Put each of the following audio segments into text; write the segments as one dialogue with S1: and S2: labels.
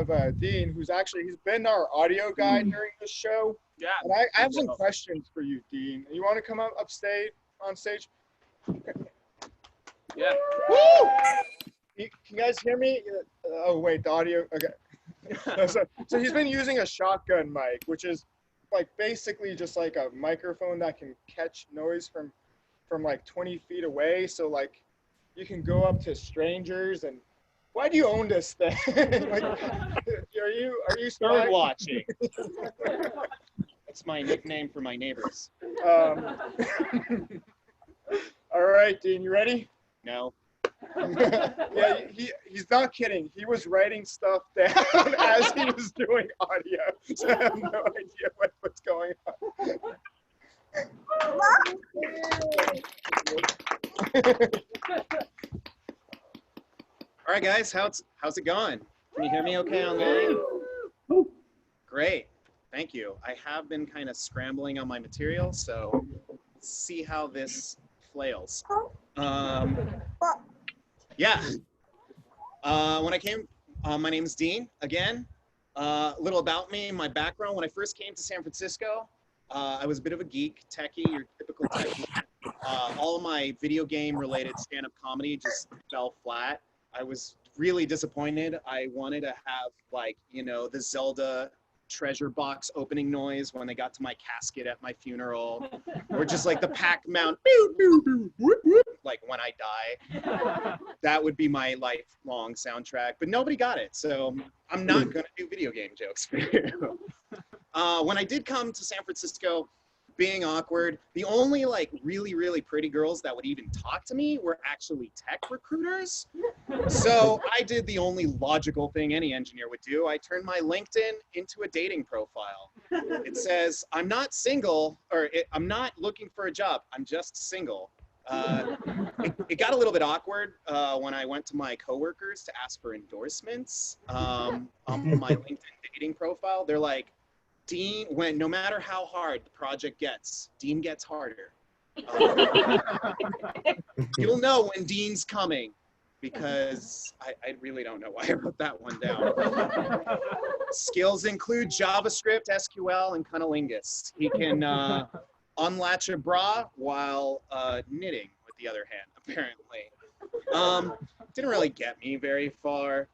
S1: have Dean, who's he's been our audio guy during this show.
S2: Yeah.
S1: And I have some questions for you, Dean. You want to come up on stage?
S2: Yeah.
S1: Woo! Can you guys hear me? Oh wait, the audio. Okay. So he's been using a shotgun mic, which is like basically just like a microphone that can catch noise from like 20 feet away. So like you can go up to strangers. And why do you own this thing? Like, are you
S3: Bird watching? That's my nickname for my neighbors.
S1: All right, Dean, you ready?
S3: No.
S1: Yeah, he's not kidding. He was writing stuff down as he was doing audio, so I have no idea what's going on.
S3: All right, guys, how's it going? Can you hear me okay online? Great, thank you. I have been kind of scrambling on my material, so let's see how this flails. Yeah. When I came, my name's Dean, again. A little about me, my background. When I first came to San Francisco, I was a bit of a geek, techie, your typical techie. All of my video game related stand-up comedy just fell flat. I was really disappointed. I wanted to have like, you know, the Zelda treasure box opening noise when they got to my casket at my funeral, or just like the Pac-Man, like when I die. That would be my lifelong soundtrack, but nobody got it, so I'm not gonna do video game jokes for you. When I did come to San Francisco, being awkward, the only like really, really pretty girls that would even talk to me were actually tech recruiters. So I did the only logical thing any engineer would do. I turned my LinkedIn into a dating profile. It says, I'm not single, or I'm not looking for a job, I'm just single. It got a little bit awkward when I went to my coworkers to ask for endorsements on my LinkedIn dating profile. They're like, Dean, no matter how hard the project gets, Dean gets harder. You'll know when Dean's coming, because I really don't know why I wrote that one down. Skills include JavaScript, SQL, and cunnilingus. He can unlatch a bra while knitting with the other hand, apparently. Didn't really get me very far.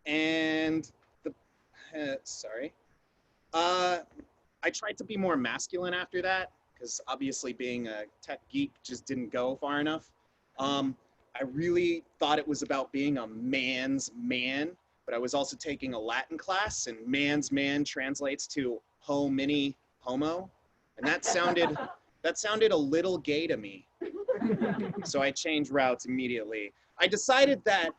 S3: And sorry. I tried to be more masculine after that, because obviously being a tech geek just didn't go far enough. I really thought it was about being a man's man, but I was also taking a Latin class, and man's man translates to homini homo, and that sounded a little gay to me. So I changed routes immediately. I decided that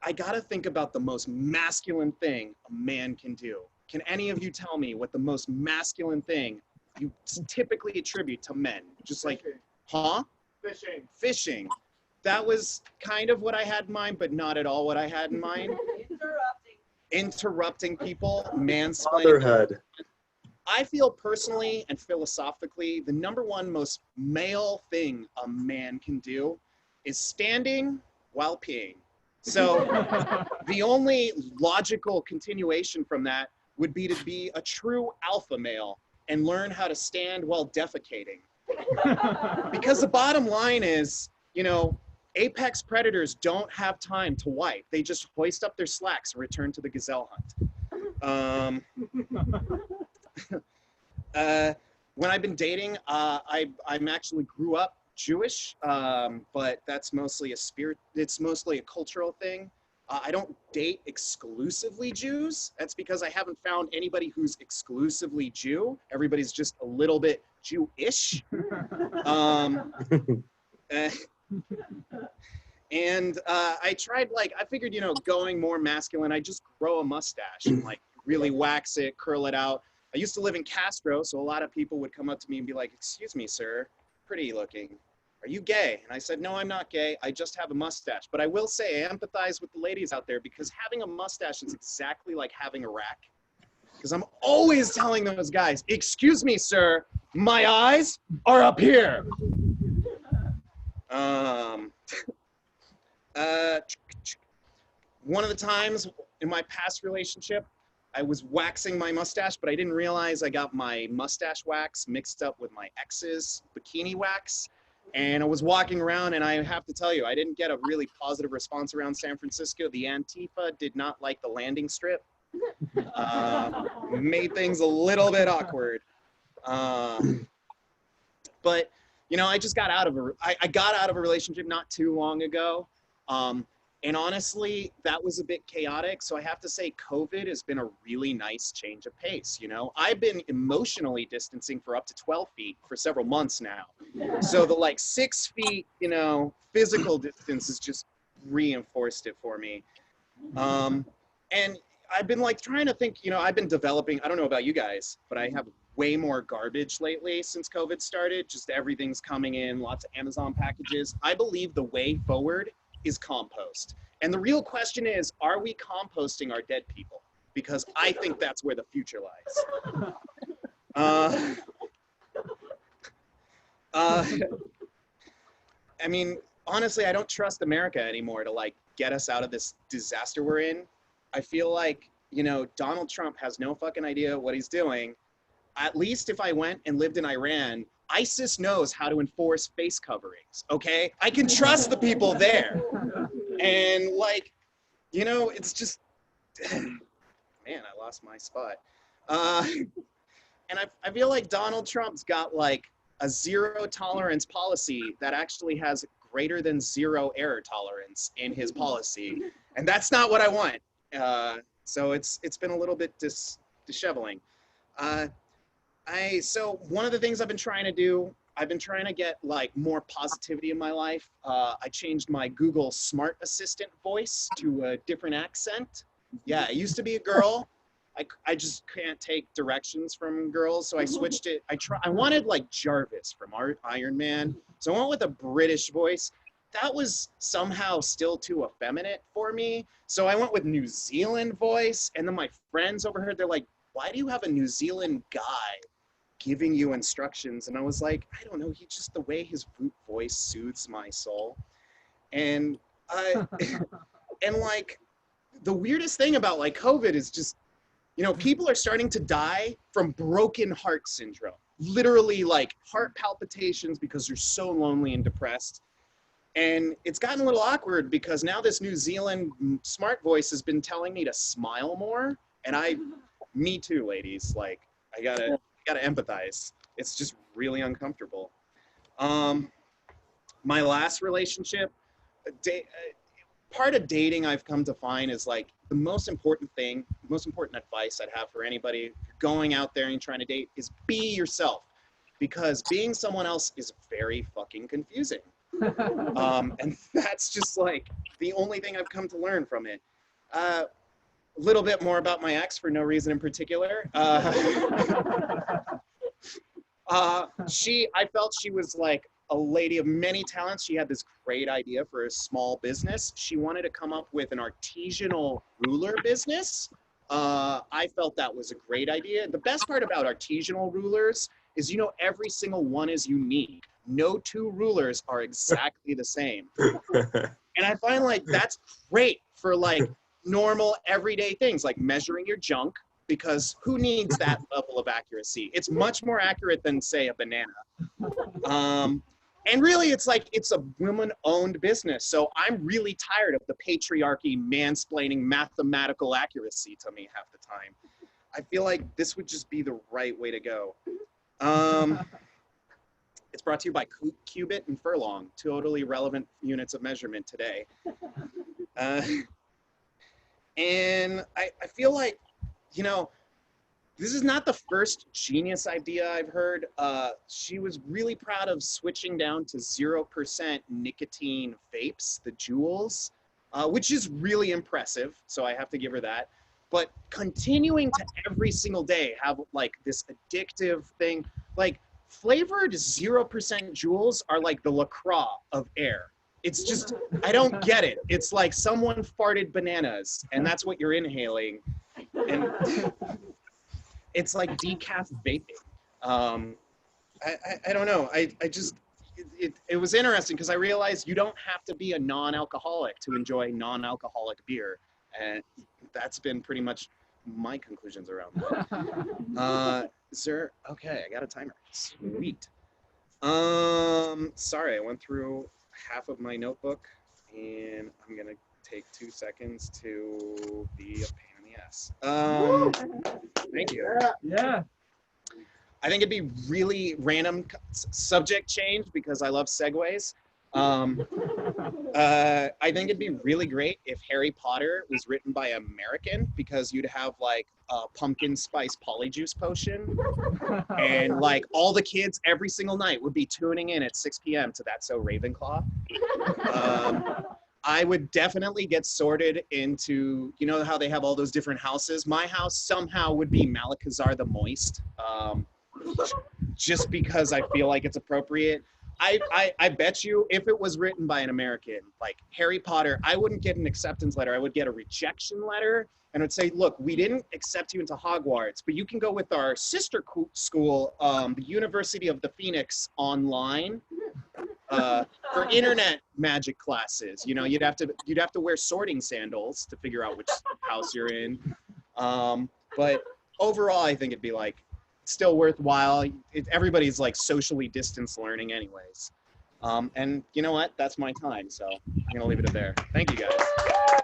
S3: I gotta think about the most masculine thing a man can do. Can any of you tell me what the most masculine thing you typically attribute to men? Just like, huh? Fishing. That was kind of what I had in mind, but not at all what I had in mind. Interrupting people, mansplaining.
S4: Motherhood.
S3: I feel personally and philosophically, the #1 most male thing a man can do is standing while peeing. So the only logical continuation from that would be to be a true alpha male and learn how to stand while defecating. Because the bottom line is, you know, apex predators don't have time to wipe. They just hoist up their slacks and return to the gazelle hunt. When I've been dating, I'm actually grew up Jewish, but that's mostly it's mostly a cultural thing. I don't date exclusively Jews. That's because I haven't found anybody who's exclusively Jew. Everybody's just a little bit Jewish. And I tried, like, I figured, you know, going more masculine, I just grow a mustache and like really wax it, curl it out. I used to live in Castro, so a lot of people would come up to me and be like, "Excuse me, sir, pretty looking. Are you gay?" And I said, "No, I'm not gay. I just have a mustache." But I will say I empathize with the ladies out there, because having a mustache is exactly like having a rack. Because I'm always telling those guys, "Excuse me, sir, my eyes are up here." one of the times in my past relationship, I was waxing my mustache, but I didn't realize I got my mustache wax mixed up with my ex's bikini wax. And I was walking around, and I have to tell you, I didn't get a really positive response around San Francisco. The Antifa did not like the landing strip. Made things a little bit awkward. But you know, I just got out of I got out of a relationship not too long ago. And honestly, that was a bit chaotic. So I have to say COVID has been a really nice change of pace. You know, I've been emotionally distancing for up to 12 feet for several months now. So the like 6 feet, you know, physical distance has just reinforced it for me. And I've been like trying to think, you know, I've been developing, I don't know about you guys, but I have way more garbage lately since COVID started. Just everything's coming in, lots of Amazon packages. I believe the way forward is compost. And the real question is, are we composting our dead people? Because I think that's where the future lies. I mean, honestly, I don't trust America anymore to like get us out of this disaster we're in. I feel like, you know, Donald Trump has no fucking idea what he's doing. At least if I went and lived in Iran, ISIS knows how to enforce face coverings, okay? I can trust the people there. And like, you know, it's just, man, I lost my spot. And I feel like Donald Trump's got like a zero tolerance policy that actually has greater than zero error tolerance in his policy. And that's not what I want. So it's been a little bit disheveling. So one of the things I've been trying to do, I've been trying to get like more positivity in my life. I changed my Google Smart Assistant voice to a different accent. Yeah, I used to be a girl. I just can't take directions from girls, so I switched it. I wanted like Jarvis from Iron Man, so I went with a British voice. That was somehow still too effeminate for me, so I went with New Zealand voice. And then my friends overheard, they're like, "Why do you have a New Zealand guy giving you instructions?" And I was like, I don't know, he just, the way his voice soothes my soul. And and like the weirdest thing about like COVID is just, you know, people are starting to die from broken heart syndrome, literally like heart palpitations because they're so lonely and depressed. And it's gotten a little awkward because now this New Zealand smart voice has been telling me to smile more. And me too, ladies, like I gotta empathize. It's just really uncomfortable. My last relationship, part of dating I've come to find is like the most important advice I'd have for anybody going out there and trying to date is be yourself, because being someone else is very fucking confusing. And that's just like the only thing I've come to learn from it. A little bit more about my ex for no reason in particular. I felt she was like a lady of many talents. She had this great idea for a small business. She wanted to come up with an artisanal ruler business. I felt that was a great idea. The best part about artisanal rulers is, you know, every single one is unique. No two rulers are exactly the same. And I find like that's great for like normal everyday things like measuring your junk, because who needs that level of accuracy? It's much more accurate than, say, a banana. And really, it's like, it's a woman-owned business. So I'm really tired of the patriarchy mansplaining mathematical accuracy to me half the time. I feel like this would just be the right way to go. It's brought to you by cubit and furlong, totally relevant units of measurement today. And I feel like, you know, this is not the first genius idea I've heard. She was really proud of switching down to 0% nicotine vapes, the Juuls, which is really impressive. So I have to give her that. But continuing to every single day have like this addictive thing, like flavored 0% Juuls are like the LaCroix of air. It's just, I don't get it. It's like someone farted bananas and that's what you're inhaling. And it's like decaf vaping. I don't know. I just, it was interesting because I realized you don't have to be a non-alcoholic to enjoy non-alcoholic beer, and that's been pretty much my conclusions around that. Sir, okay, I got a timer. Sweet. Sorry, I went through half of my notebook, and I'm gonna take 2 seconds to be a pain in the ass. Thank you.
S2: Yeah.
S3: I think it'd be really random subject change because I love segues. I think it'd be really great if Harry Potter was written by an American because you'd have like a pumpkin spice polyjuice potion and like all the kids every single night would be tuning in at 6 p.m. to That's So Ravenclaw. I would definitely get sorted into, you know how they have all those different houses? My house somehow would be Malakazar the Moist. Just because I feel like it's appropriate. I bet you if it was written by an American, like Harry Potter, I wouldn't get an acceptance letter. I would get a rejection letter and it would say, look, we didn't accept you into Hogwarts, but you can go with our sister school, the University of the Phoenix online for internet magic classes. You know, you'd have to wear sorting sandals to figure out which house you're in. But overall, I think it'd be like, still worthwhile. Everybody's like socially distanced learning anyways. And you know what? That's my time. So I'm going to leave it at there. Thank you guys.